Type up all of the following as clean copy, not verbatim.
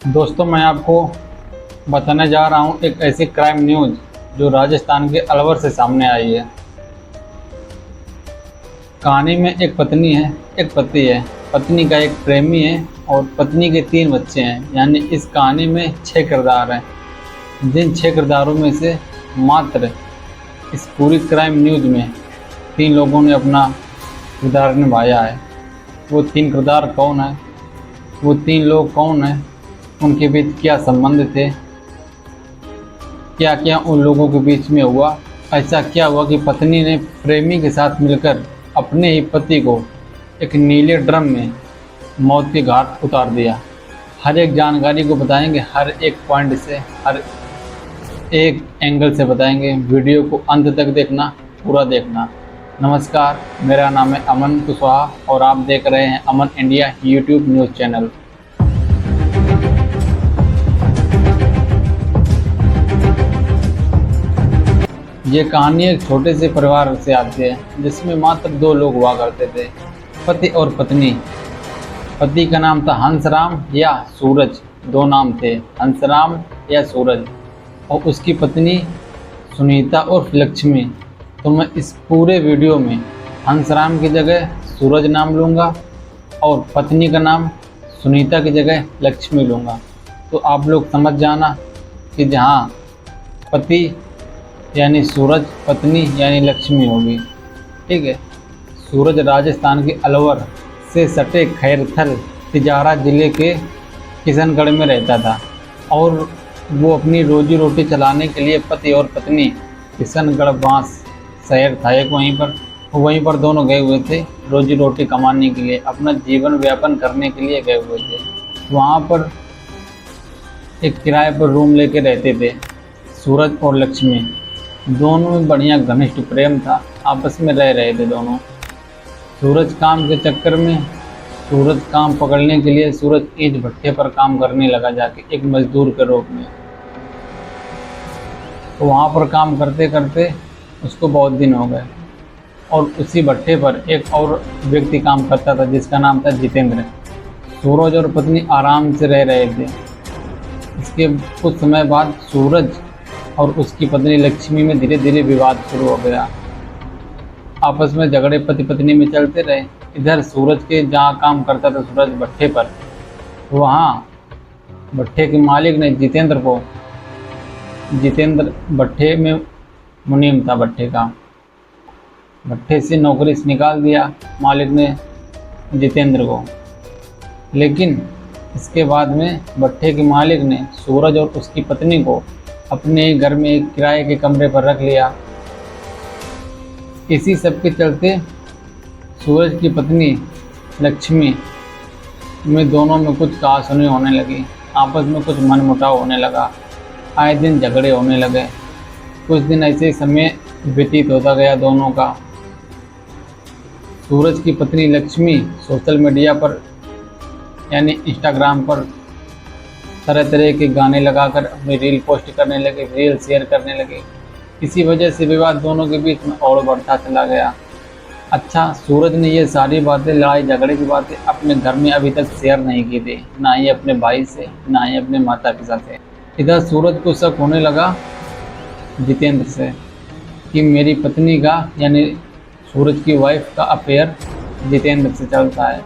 दोस्तों, मैं आपको बताने जा रहा हूं एक ऐसी क्राइम न्यूज़ जो राजस्थान के अलवर से सामने आई है। कहानी में एक पत्नी है, एक पति है। पत्नी का एक प्रेमी है और पत्नी के 3 बच्चे हैं। यानी इस कहानी में 6 किरदार हैं, जिन 6 किरदारों में से मात्र इस पूरी क्राइम न्यूज़ में 3 लोगों ने अपना किरदार निभाया है। वो 3 किरदार कौन है, वो 3 लोग कौन हैं, उनके बीच क्या संबंध थे, क्या क्या उन लोगों के बीच में हुआ, ऐसा क्या हुआ कि पत्नी ने प्रेमी के साथ मिलकर अपने ही पति को एक नीले ड्रम में मौत के घाट उतार दिया। हर एक जानकारी को बताएंगे, हर एक पॉइंट से, हर एक एंगल से बताएंगे। वीडियो को अंत तक देखना, पूरा देखना। नमस्कार, मेरा नाम है अमन कुशवाहा और आप देख रहे हैं अमन इंडिया यूट्यूब न्यूज़ चैनल। ये कहानी एक छोटे से परिवार से आती है जिसमें मात्र 2 लोग हुआ करते थे, पति और पत्नी। पति का नाम था हंसराम या सूरज, 2 नाम थे, हंसराम या सूरज। और उसकी पत्नी सुनीता और लक्ष्मी। तो मैं इस पूरे वीडियो में हंसराम की जगह सूरज नाम लूँगा और पत्नी का नाम सुनीता की जगह लक्ष्मी लूँगा। तो आप लोग समझ जाना कि जहाँ पति यानी सूरज, पत्नी यानी लक्ष्मी होगी। ठीक है। सूरज राजस्थान के अलवर से सटे खैरथल तिजारा ज़िले के किशनगढ़ में रहता था और वो अपनी रोजी रोटी चलाने के लिए पति और पत्नी किशनगढ़ बांस शहर था एक, वहीं पर दोनों गए हुए थे रोजी रोटी कमाने के लिए, अपना जीवन व्यापन करने के लिए गए हुए थे। वहाँ पर एक किराए पर रूम लेके रहते थे सूरज और लक्ष्मी। दोनों में बढ़िया घनिष्ठ प्रेम था, आपस में रह रहे थे दोनों। सूरज काम के चक्कर में, सूरज काम पकड़ने के लिए सूरज ईंट भट्टे पर काम करने लगा जाके एक मजदूर के रूप में। तो वहाँ पर काम करते करते उसको बहुत दिन हो गए और उसी भट्टे पर एक और व्यक्ति काम करता था जिसका नाम था जितेंद्र। सूरज और पत्नी आराम से रह रहे थे। इसके कुछ समय बाद सूरज और उसकी पत्नी लक्ष्मी में धीरे धीरे विवाद शुरू हो गया। आपस में झगड़े पति पत्नी में चलते रहे। इधर सूरज के जहाँ काम करता था सूरज भट्टे पर, वहाँ भट्टे के मालिक ने जितेंद्र भट्टे में मुनीम था भट्टे का, भट्टे से नौकरी से निकाल दिया मालिक ने जितेंद्र को। लेकिन इसके बाद में भट्टे के मालिक ने सूरज और उसकी पत्नी को अपने घर में एक किराए के कमरे पर रख लिया। इसी सब के चलते सूरज की पत्नी लक्ष्मी में दोनों में कुछ कहासुनी होने लगी, आपस में कुछ मनमुटाव होने लगा, आए दिन झगड़े होने लगे। कुछ दिन ऐसे ही समय व्यतीत होता गया दोनों का। सूरज की पत्नी लक्ष्मी सोशल मीडिया पर यानी इंस्टाग्राम पर तरह तरह के गाने लगाकर अपनी रील पोस्ट करने लगे, रील शेयर करने लगे। इसी वजह से विवाद दोनों के बीच में और बढ़ता चला गया। अच्छा, सूरज ने ये सारी बातें, लड़ाई झगड़े की बातें अपने घर में अभी तक शेयर नहीं की थी, ना ही अपने भाई से, ना ही अपने माता पिता से। इधर सूरज को शक होने लगा जितेंद्र से कि मेरी पत्नी का यानी सूरज की वाइफ का अफेयर जितेंद्र से चलता है।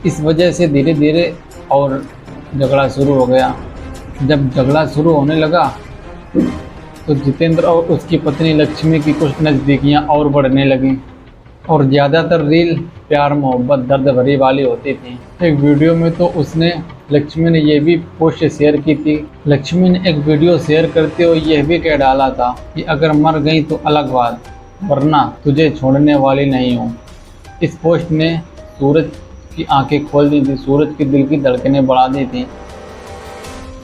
इस वजह से धीरे धीरे और झगड़ा शुरू हो गया। जब झगड़ा शुरू होने लगा तो जितेंद्र और उसकी पत्नी लक्ष्मी की कुछ नज़दीकियाँ और बढ़ने लगीं और ज़्यादातर रील प्यार मोहब्बत दर्द भरी वाली होती थी। एक वीडियो में तो लक्ष्मी ने यह भी पोस्ट शेयर की थी। लक्ष्मी ने एक वीडियो शेयर करते हुए यह भी कह डाला था कि अगर मर गई तो अलग बात, वरना तुझे छोड़ने वाली नहीं हूँ। इस पोस्ट ने सूरज की आंखें खोल दी थी, सूरज की दिल की धड़कनें बढ़ा दी थी।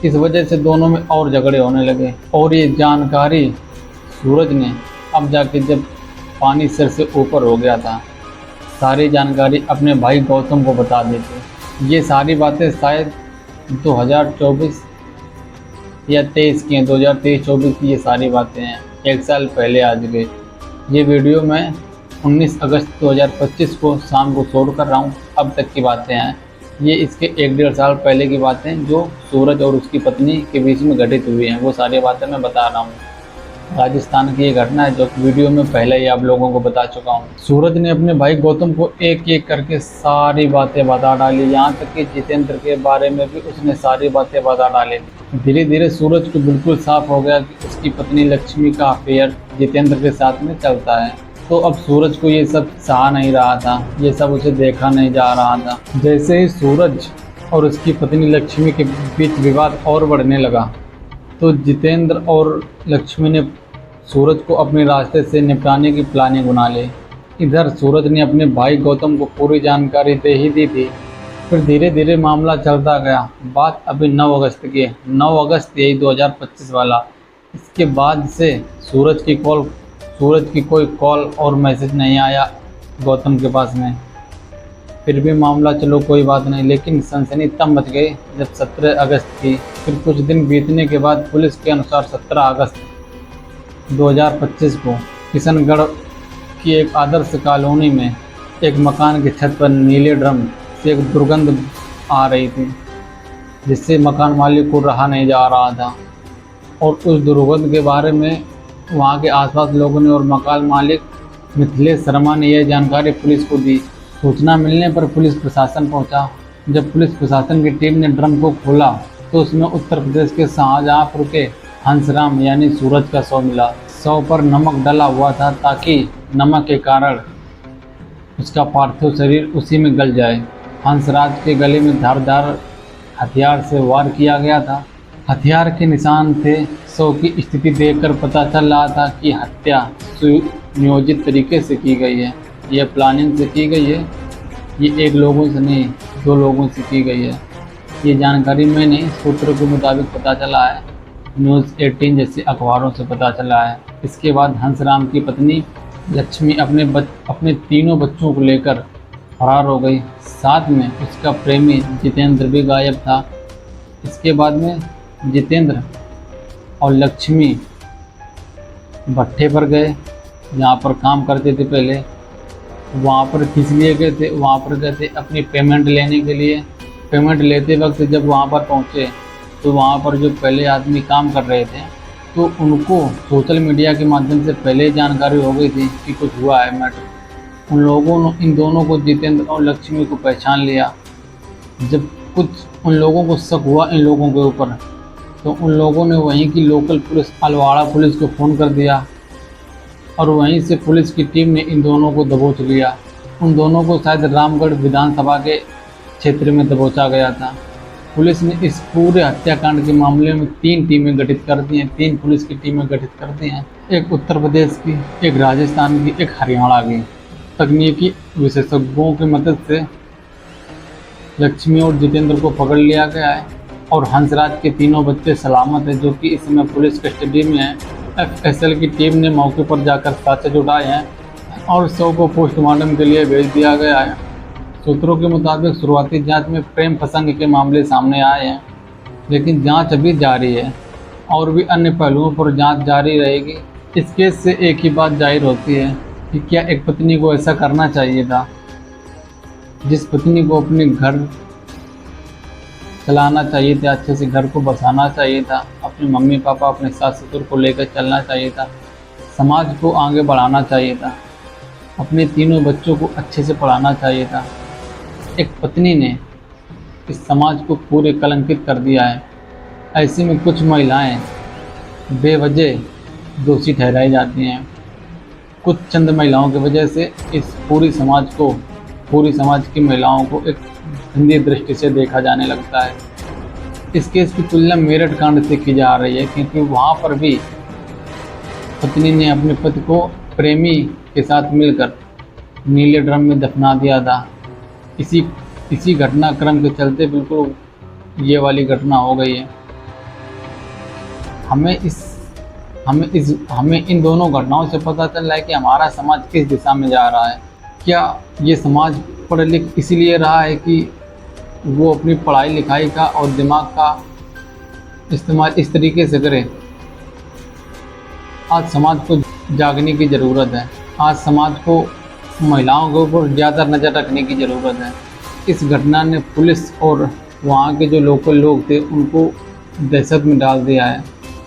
इस वजह से दोनों में और झगड़े होने लगे और ये जानकारी सूरज ने अब जाके, जब पानी सिर से ऊपर हो गया था, सारी जानकारी अपने भाई गौतम को बता दी थी। ये सारी बातें शायद 2024 या 23 की हैं, 2023-24 की ये सारी बातें हैं, 1 साल पहले आज के। ये वीडियो मैं 19 अगस्त 2025 को शाम को शूट कर रहा हूँ। अब तक की बातें हैं। ये इसके 1-1.5 साल पहले की बातें जो सूरज और उसकी पत्नी के बीच में घटित हुई हैं, वो सारी बातें मैं बता रहा हूँ। राजस्थान की ये घटना है जो वीडियो में पहले ही आप लोगों को बता चुका हूँ। सूरज ने अपने भाई गौतम को एक एक करके सारी बातें बता डाली, यहाँ तक कि जितेंद्र के बारे में भी उसने सारी बातें बता डाली। धीरे धीरे सूरज को बिल्कुल साफ हो गया कि उसकी पत्नी लक्ष्मी का अफेयर जितेंद्र के साथ में चलता है। तो अब सूरज को ये सब सहा नहीं रहा था, ये सब उसे देखा नहीं जा रहा था। जैसे ही सूरज और उसकी पत्नी लक्ष्मी के बीच विवाद और बढ़ने लगा तो जितेंद्र और लक्ष्मी ने सूरज को अपने रास्ते से निपटाने की प्लानिंग बना ली। इधर सूरज ने अपने भाई गौतम को पूरी जानकारी दे ही दी थी। फिर धीरे धीरे मामला चलता गया। बात अभी 9 अगस्त की है, 9 अगस्त यही 2025 वाला। इसके बाद से सूरज की कोई कॉल और मैसेज नहीं आया गौतम के पास में। फिर भी मामला चलो कोई बात नहीं, लेकिन सनसनी तब मच गई जब 17 अगस्त थी। फिर कुछ दिन बीतने के बाद पुलिस के अनुसार 17 अगस्त 2025 को किशनगढ़ की एक आदर्श कॉलोनी में एक मकान की छत पर नीले ड्रम से एक दुर्गंध आ रही थी, जिससे मकान मालिक को रहा नहीं जा रहा था। और उस दुर्गंध के बारे में वहां के आसपास लोगों ने और मकान मालिक मिथिलेश शर्मा ने यह जानकारी पुलिस को दी। सूचना मिलने पर पुलिस प्रशासन पहुंचा। जब पुलिस प्रशासन की टीम ने ड्रम को खोला तो उसमें उत्तर प्रदेश के शाहजहाँपुर के हंसराम यानी सूरज का शव मिला। शव पर नमक डला हुआ था ताकि नमक के कारण उसका पार्थिव शरीर उसी में गल जाए। हंसराज के गले में धारदार हथियार से वार किया गया था। हथियार के निशान थे। शव की स्थिति देखकर पता चल रहा था कि हत्या सुनियोजित तरीके से की गई है, यह प्लानिंग से की गई है। ये एक लोगों से नहीं, 2 लोगों से की गई है। ये जानकारी मैंने सूत्रों के मुताबिक पता चला है, न्यूज़ 18 जैसे अखबारों से पता चला है। इसके बाद हंसराम की पत्नी लक्ष्मी अपने तीनों बच्चों को लेकर फरार हो गई। साथ में उसका प्रेमी जितेंद्र भी गायब था। इसके बाद में जितेंद्र और लक्ष्मी भट्ठे पर गए, जहाँ पर काम करते थे पहले। वहाँ पर किस लिए गए थे? वहाँ पर गए थे अपनी पेमेंट लेने के लिए। पेमेंट लेते वक्त जब वहाँ पर पहुँचे तो वहाँ पर जो पहले आदमी काम कर रहे थे तो उनको सोशल मीडिया के माध्यम से पहले जानकारी हो गई थी कि कुछ हुआ है मैटर। उन लोगों ने इन दोनों को, जितेंद्र और लक्ष्मी को, पहचान लिया। जब कुछ उन लोगों को शक हुआ इन लोगों के ऊपर तो उन लोगों ने वहीं की लोकल पुलिस अलवाड़ा पुलिस को फ़ोन कर दिया और वहीं से पुलिस की टीम ने इन दोनों को दबोच लिया। उन दोनों को शायद रामगढ़ विधानसभा के क्षेत्र में दबोचा गया था। पुलिस ने इस पूरे हत्याकांड के मामले में 3 टीमें गठित कर दी हैं, 3 पुलिस की टीमें गठित कर दी हैं। एक उत्तर प्रदेश की, एक राजस्थान की, एक हरियाणा की। तकनीकी विशेषज्ञों की मदद से लक्ष्मी और जितेंद्र को पकड़ लिया गया है और हंसराज के तीनों बच्चे सलामत हैं, जो कि इस समय पुलिस कस्टडी में हैं। FSL की टीम ने मौके पर जाकर साक्ष्य जुटाए हैं और शव को पोस्टमार्टम के लिए भेज दिया गया है। सूत्रों के मुताबिक शुरुआती जांच में प्रेम प्रसंग के मामले सामने आए हैं, लेकिन जांच अभी जारी है और भी अन्य पहलुओं पर जांच जारी रहेगी। इस केस से एक ही बात जाहिर होती है कि क्या एक पत्नी को ऐसा करना चाहिए था? जिस पत्नी को अपने घर चलाना चाहिए था, अच्छे से घर को बसाना चाहिए था, अपने मम्मी पापा, अपने सास ससुर को लेकर चलना चाहिए था, समाज को आगे बढ़ाना चाहिए था, अपने तीनों बच्चों को अच्छे से पढ़ाना चाहिए था, एक पत्नी ने इस समाज को पूरे कलंकित कर दिया है। ऐसे में कुछ महिलाएं बेवजह दोषी ठहराई जाती हैं। कुछ चंद महिलाओं की वजह से इस पूरी समाज की महिलाओं को एक गंदी दृष्टि से देखा जाने लगता है। इस केस की तुलना मेरठ कांड से की जा रही है, क्योंकि वहाँ पर भी पत्नी ने अपने पति को प्रेमी के साथ मिलकर नीले ड्रम में दफना दिया था। इसी घटनाक्रम के चलते बिल्कुल ये वाली घटना हो गई है। हमें इन दोनों घटनाओं से पता चल रहा है कि हमारा समाज किस दिशा में जा रहा है। क्या ये समाज पढ़ लिख इसीलिए रहा है कि वो अपनी पढ़ाई लिखाई का और दिमाग का इस्तेमाल इस तरीके से करे? आज समाज को जागने की ज़रूरत है। आज समाज को महिलाओं के ऊपर ज़्यादा नज़र रखने की ज़रूरत है। इस घटना ने पुलिस और वहाँ के जो लोकल लोग थे उनको दहशत में डाल दिया है।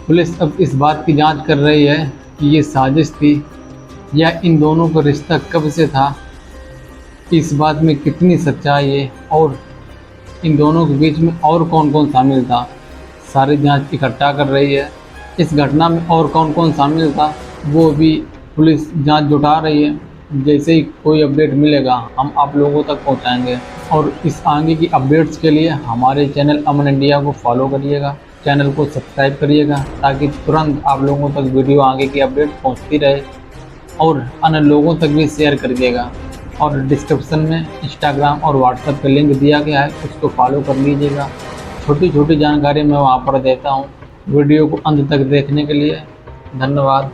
पुलिस अब इस बात की जांच कर रही है कि ये साजिश थी या इन दोनों का रिश्ता कब से था, इस बात में कितनी सच्चाई है और इन दोनों के बीच में और कौन कौन शामिल था। सारी जांच इकट्ठा कर रही है। इस घटना में और कौन कौन शामिल था वो भी पुलिस जांच जुटा रही है। जैसे ही कोई अपडेट मिलेगा हम आप लोगों तक पहुंचाएंगे। और इस आगे की अपडेट्स के लिए हमारे चैनल अमन इंडिया को फॉलो करिएगा, चैनल को सब्सक्राइब करिएगा ताकि तुरंत आप लोगों तक वीडियो आगे की अपडेट पहुंचती रहे और अन्य लोगों तक भी शेयर करिएगा। और डिस्क्रिप्शन में इंस्टाग्राम और व्हाट्सएप का लिंक दिया गया है, उसको फॉलो कर लीजिएगा। छोटी छोटी जानकारी मैं वहाँ पर देता हूँ। वीडियो को अंत तक देखने के लिए धन्यवाद।